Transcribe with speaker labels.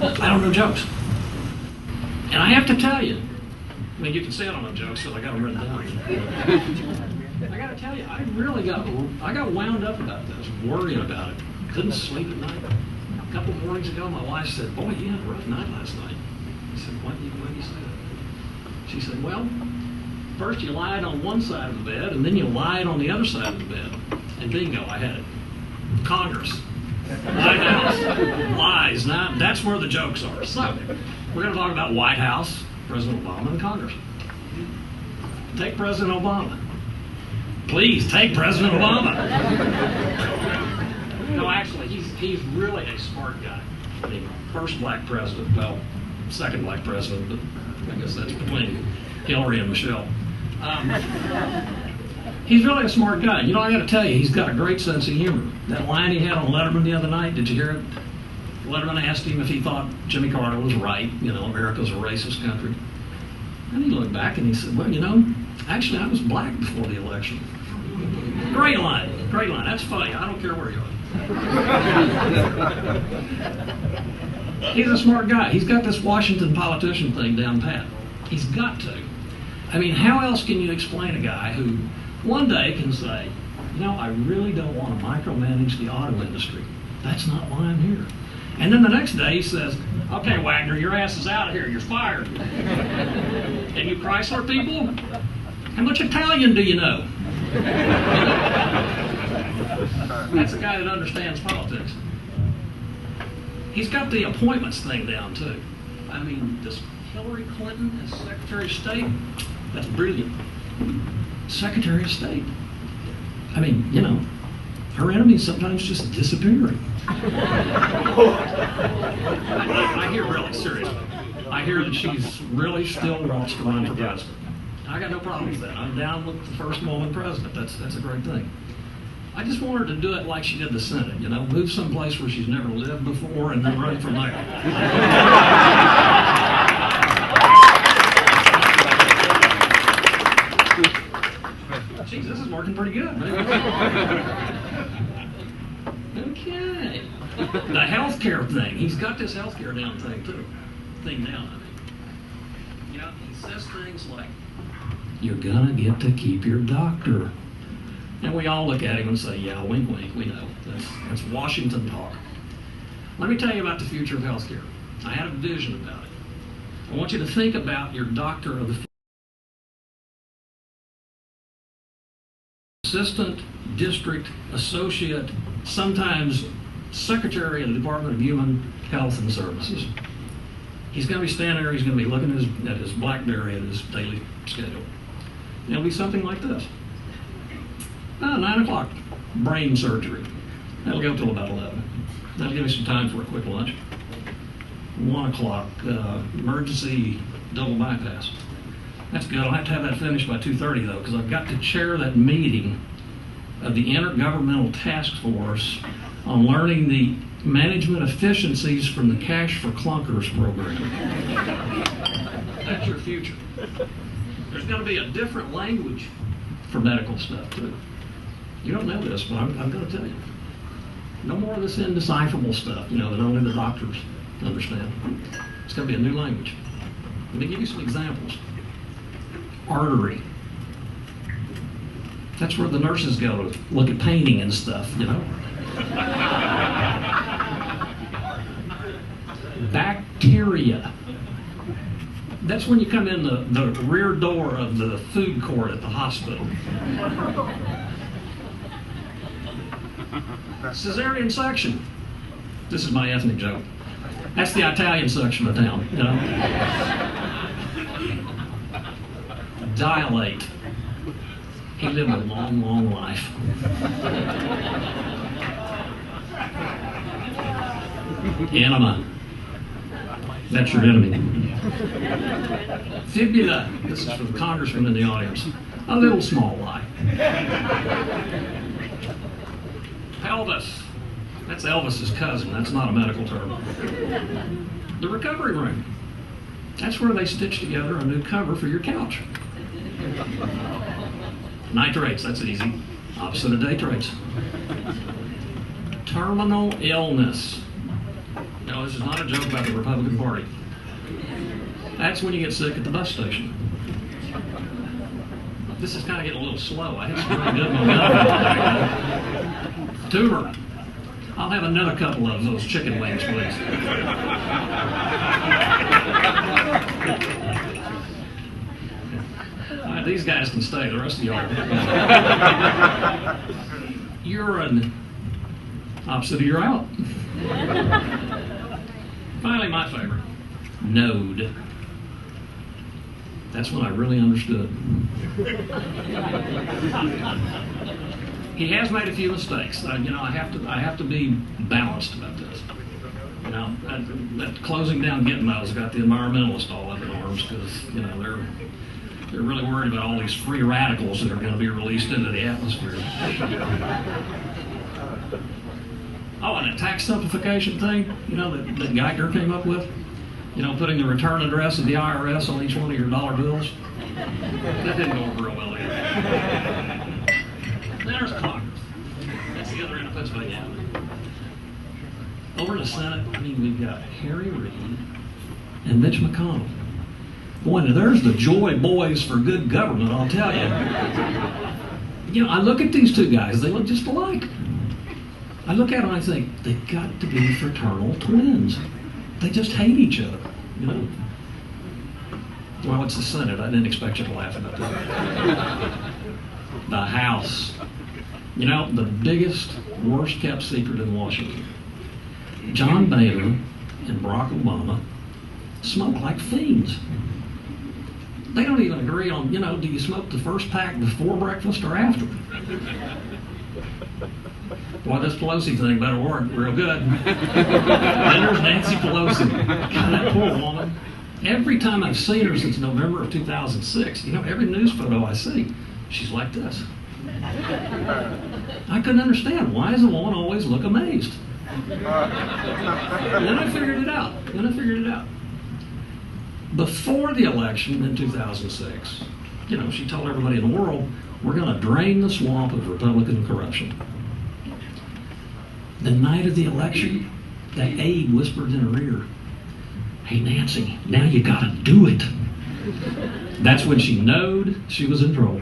Speaker 1: I don't know jokes. And I have to tell you, I mean, you can say I don't know jokes, so I got them written down. I got to tell you, I got wound up about this, worried about it. Couldn't sleep at night. A couple of mornings ago, my wife said, "Boy, you had a rough night last night." I said, why do you say that? She said, "Well, first you lied on one side of the bed, and then you lied on the other side of the bed. And bingo, I had it. Congress, White House, lies. Now, that's where the jokes are. So, we're going to talk about White House, President Obama, and Congress. Take President Obama. Please, take President Obama. No, actually, he's really a smart guy. I mean, first black president, well, second black president, but I guess that's between Hillary and Michelle. He's really a smart guy. You know, I got to tell you, he's got a great sense of humor. That line he had on Letterman the other night, did you hear it? Letterman asked him if he thought Jimmy Carter was right, you know, America's a racist country. And he looked back and he said, "Well, you know, actually I was black before the election." Great line, great line. That's funny. I don't care where you are. He's a smart guy. He's got this Washington politician thing down pat. He's got to. I mean, how else can you explain a guy who one day can say, "You know, I really don't want to micromanage the auto industry. That's not why I'm here." And then the next day he says, "Okay, Wagner, your ass is out of here. You're fired." And you Chrysler people, how much Italian do you know? That's a guy that understands politics. He's got the appointments thing down, too. I mean, this Hillary Clinton as Secretary of State, that's brilliant. Secretary of State. I mean, you know, her enemies sometimes just disappearing. I hear really, seriously, I hear that she's really still wants to run for president. I got no problem with that. I'm down with the first woman president. That's a great thing. I just want her to do it like she did the Senate, you know, move someplace where she's never lived before and then run from there. Geez, this is working pretty good. Okay. The healthcare thing. He's got this healthcare down thing down. You know, he says things like, "You're gonna get to keep your doctor." And we all look at him and say, "Yeah, wink, wink, we know. That's Washington talk." Let me tell you about the future of healthcare. I had a vision about it. I want you to think about your doctor of the future. Assistant, district, associate, sometimes secretary of the Department of Human Health and Services. He's going to be standing there, he's going to be looking at his BlackBerry at his daily schedule. And it'll be something like this. 9 o'clock, brain surgery. That'll go till about 11. That'll give me some time for a quick lunch. 1 o'clock, emergency double bypass. That's good. I'll have to have that finished by 2:30 though, because I've got to chair that meeting of the Intergovernmental Task Force on learning the management efficiencies from the Cash for Clunkers program. That's your future. There's going to be a different language for medical stuff too. You don't know this, but I'm going to tell you. No more of this indecipherable stuff, you know, that only the doctors understand. It's going to be a new language. Let me give you some examples. Artery. That's where the nurses go to look at painting and stuff, you know. Bacteria. That's when you come in the rear door of the food court at the hospital. Cesarean section. This is my ethnic joke. That's the Italian section of town, you know. Dilate. He lived a long, long life. Enema. That's your enemy. Fibula. This is for the congressman in the audience. A little small lie. Pelvis. That's Elvis's cousin. That's not a medical term. The recovery room. That's where they stitch together a new cover for your couch. Nitrates, that's easy. Opposite of datrates. Terminal illness. Now, No, this is not a joke about the Republican Party. That's when you get sick at the bus station. This is kind of getting a little slow. I had some really good momentum. Tumor, I'll have another couple of those chicken wings, please. All right, these guys can stay. The rest of y'all. Urine. Opposite of you're out. Finally, my favorite. Node. That's when I really understood. He has made a few mistakes. I have to be balanced about this. That closing down Gitmo's got the environmentalists all up in arms because they're really worried about all these free radicals that are going to be released into the atmosphere. Oh, and a tax simplification thing, that Geiger came up with. Putting the return address of the IRS on each one of your dollar bills. That didn't go over real well either. There's Congress. That's the other end of Pennsylvania. Over in the Senate, we've got Harry Reid and Mitch McConnell. Boy, now there's the joy boys for good government, I'll tell you. I look at these two guys, they look just alike. I look at them and I think, they've got to be fraternal twins. They just hate each other, Well, it's the Senate. I didn't expect you to laugh about that. The House. The biggest, worst-kept secret in Washington. John Boehner and Barack Obama smoke like fiends. They don't even agree on, do you smoke the first pack before breakfast or after? Boy, this Pelosi thing better work real good. Then there's Nancy Pelosi. God, that poor woman. Every time I've seen her since November of 2006, every news photo I see, she's like this. I couldn't understand. Why does a woman always look amazed? And then I figured it out. Before the election in 2006, she told everybody in the world, we're going to drain the swamp of Republican corruption. The night of the election, that aide whispered in her ear, hey, Nancy, now you got to do it. That's when she knowed she was in trouble.